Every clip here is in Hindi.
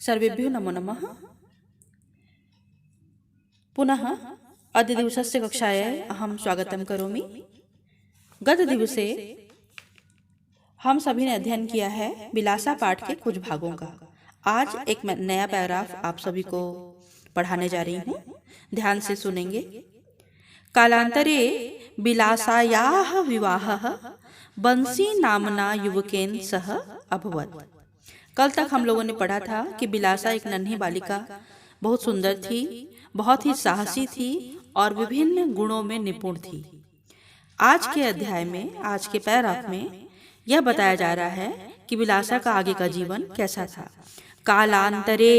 सर्वेभ्यो नमो नमः। पुनः अद्य दिवसस्य कक्षायाम् अहं स्वागतं करोमि। गतदिवसे हम सभी ने अध्ययन किया है विलासा पाठ के कुछ भागों का। आज एक नया पैराग्राफ आप सभी को पढ़ाने जा रही हूँ, ध्यान से सुनेंगे। कालांतरे विलासायाः विवाहः बंसी नामना युवकेन सह अभवत्। कल तक हम लोगों ने पढ़ा था कि विलासा एक नन्ही बालिका बहुत सुंदर थी, बहुत ही साहसी थी और विभिन्न गुणों में निपुण थी। आज के अध्याय में, आज के पैराग्राफ में यह बताया जा रहा है कि विलासा का आगे का जीवन कैसा था। कालांतरे,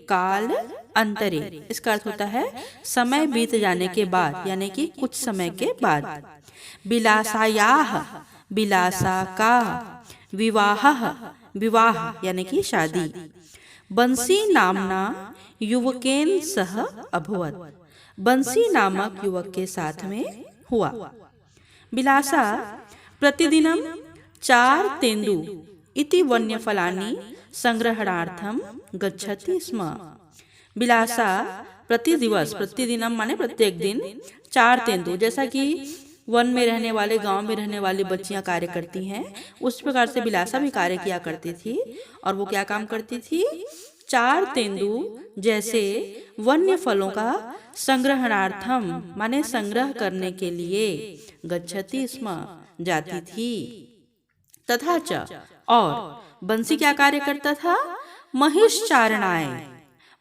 काल अंतरे, इसका अर्थ होता है समय बीत जाने के बाद, यानी कि कुछ समय के बाद। विलासायाः, विलासा का, विवाहः, विवाह यानी कि शादी, बंसी नामना युवकेन सह अभवत्, बंसी नामक युवक के साथ में हुआ। विलासा प्रतिदिनं 4 तेंदु इति वन्यफलानि संग्रहणार्थं गच्छति स्म। विलासा प्रतिदिवस, प्रतिदिनम माने प्रत्येक दिन 4 तेंदु, जैसा कि वन में रहने वाले, गांव में रहने वाली बच्चियां कार्य करती हैं, उस प्रकार से विलासा भी कार्य किया करती थी। और वो क्या काम करती थी? 4 तेंदु जैसे वन्य फलों का संग्रहणार्थम माने संग्रह करने के लिए गच्छति स्म, जाती थी। तथा च, और बंसी क्या कार्य करता था? महिष चारणाय,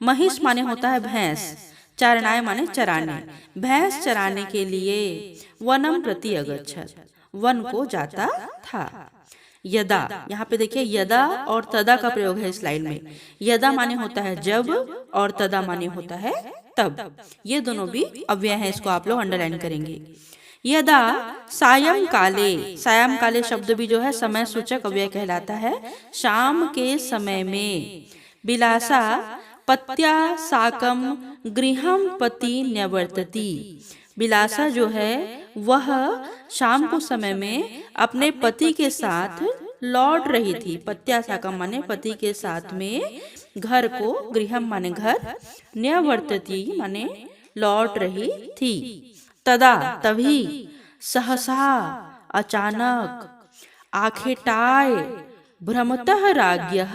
महिष माने होता है भैंस, चारणाय माने चराने, भैंस चराने के लिए वनम प्रति अगच्छत्, वन को जाता था। यदा, यहाँ पे देखिए यदा और तदा का प्रयोग है स्लाइड में। यदा माने होता है जब और तदा माने होता है तब। ये दोनों भी अव्यय हैं, इसको आप लोग अंडरलाइन करेंगे। यदा सायं काले, सायं काले शब्द भी जो है समय सूचक अव्यय कहलाता है। शाम के समय में विलासा पत्या साकम गृहम पति न्यवर्तती, विलासा जो है वह शाम को समय में अपने पति के साथ लौट रही थी। पत्या साकम माने पति के साथ में घर को, गृहम माने घर, न्यवर्तती माने लौट रही थी। तदा, तभी, सहसा अचानक, आखेटाय भ्रमतः राज्ञः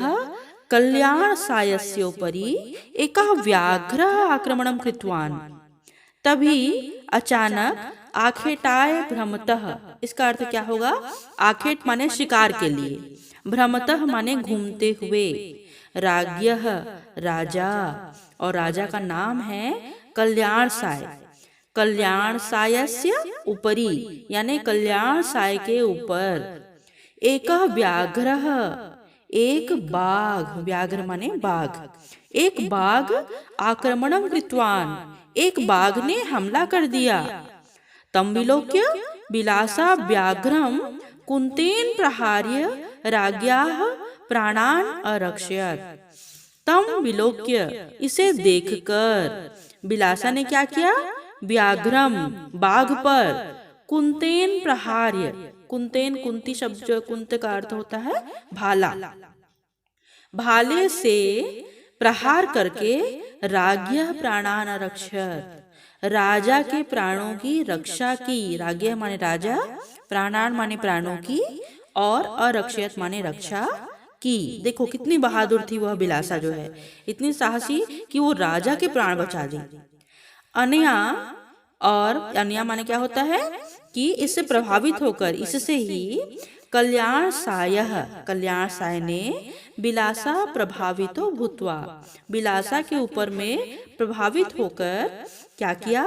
कल्याण सायस्योपरि एकः व्याघ्रः आक्रमणं कृतवान्। तभी अचानक, आखेटाय भ्रमतः, इसका अर्थ क्या होगा? आखेट माने शिकार के लिए, भ्रमतः माने घूमते हुए, राज्ञः राजा, और राजा का नाम है कल्याण साय। कल्याण सायस्य उपरि यानी कल्याण साय के ऊपर, एकः व्याघ्रः, एक बाघ, व्याघ्र माने बाघ, एक बाघ आक्रमणं कृतवान, एक बाघ ने हमला कर दिया। तम विलोक्य विलासा व्याघ्रम कुंतेन प्रहार्य राज्ञाः प्राणान अरक्षयत्। तम विलोक्य, इसे देखकर विलासा ने क्या किया? व्याघ्रम, बाघ पर, कुंतेन प्रहार्य, कुंतेन, कुंती शब्द जो कुंत का अर्थ होता है भाला, भाले से प्रहार करके राज्ञः प्राणान अरक्षयत्, राजा के प्राणों की रक्षा की। राज्ञः माने राजा, प्राणान माने प्राणों की, और अरक्षयत् माने रक्षा की। देखो कितनी बहादुर थी वह विलासा जो है, इतनी साहसी कि वो राजा के प्राण बचा दी। अनया, और अनया माने क्या होता है कि इससे प्रभावित होकर, इससे ही कल्याण सायः, कल्याण साय ने विलासा प्रभावितो भूत्वा, विलासा के ऊपर में प्रभावित होकर क्या किया?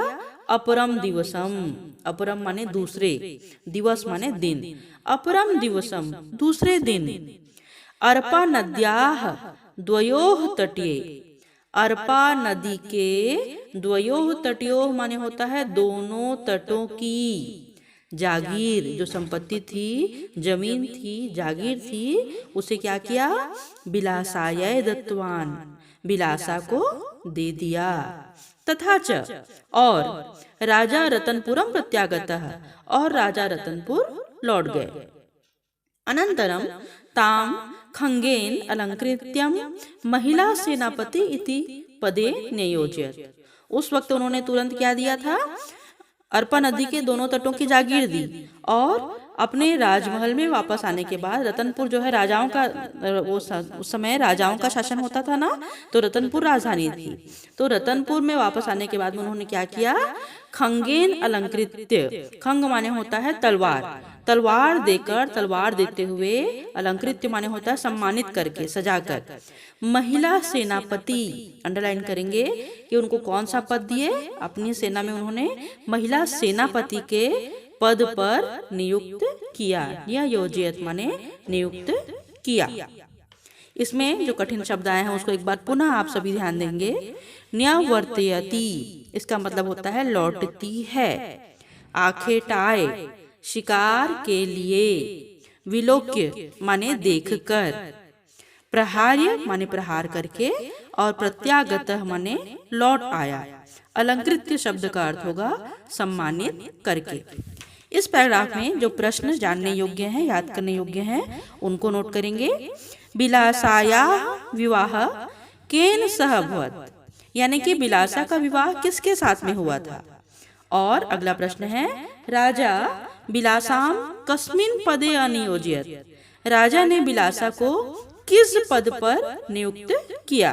अपरम दिवसम, अपरम माने दूसरे, दिवस माने दिन, अपरम दिवसम दूसरे दिन, अर्पा नद्याः द्वयोः तटे, अर्पा नदी के द्वयोः तटयोः माने होता है दोनों तटों की, जागीर जो संपत्ति थी, जमीन थी, जागीर थी, उसे क्या किया? विलासाय दत्तवान, विलासा को दे दिया। तथा च, और राजा रतनपुरम प्रत्यागतः, और राजा रतनपुर लौट गए। अनंतरम ताम खंगेन अलंकृत्यम महिला सेनापति इति पदे नियोज्यत। उस वक्त उन्होंने तुरंत क्या दिया था, अर्पा नदी के दोनों तटों की जागीर दी और अपने राजमहल में वापस आने के बाद, रतनपुर जो है राजाओं का, उस समय राजाओं का शासन होता था ना, तो रतनपुर राजधानी थी। तो रतनपुर में वापस आने के बाद उन्होंने क्या किया, खंगेन अलंकृत्य, खंग माने होता है तलवार, तलवार देकर, तलवार देते हुए, अलंकृत्य माने होता है सम्मानित करके, सजाकर, महिला सेनापति, अंडरलाइन करेंगे कि उनको कौन सा पद दिए, अपनी सेना में उन्होंने महिला सेनापति के पद पर नियुक्त किया, या योजियत माने नियुक्त किया। इसमें जो कठिन शब्द आए हैं उसको एक बार पुनः आप सभी ध्यान देंगे। न्यावर्तयति, इसका मतलब होता है लौटती है। आखेटाए, शिकार के लिए। विलोक्य माने देखकर। प्रहार्य माने प्रहार करके, और प्रत्यागतः माने लौट आया। अलंकृत्य शब्द का अर्थ होगा सम्मानित करके। इस पैराग्राफ में जो प्रश्न जानने योग्य हैं, याद करने योग्य हैं, उनको नोट करेंगे। बिलासाया विवाह केन सह अभवत्, यानी कि बिलासा का विवाह किसके साथ में हुआ था। और अगला प्रश्न है, राजा बिलासाम कस्मिन पदे अनियोज्यत, राजा ने बिलासा को किस पद पर नियुक्त किया।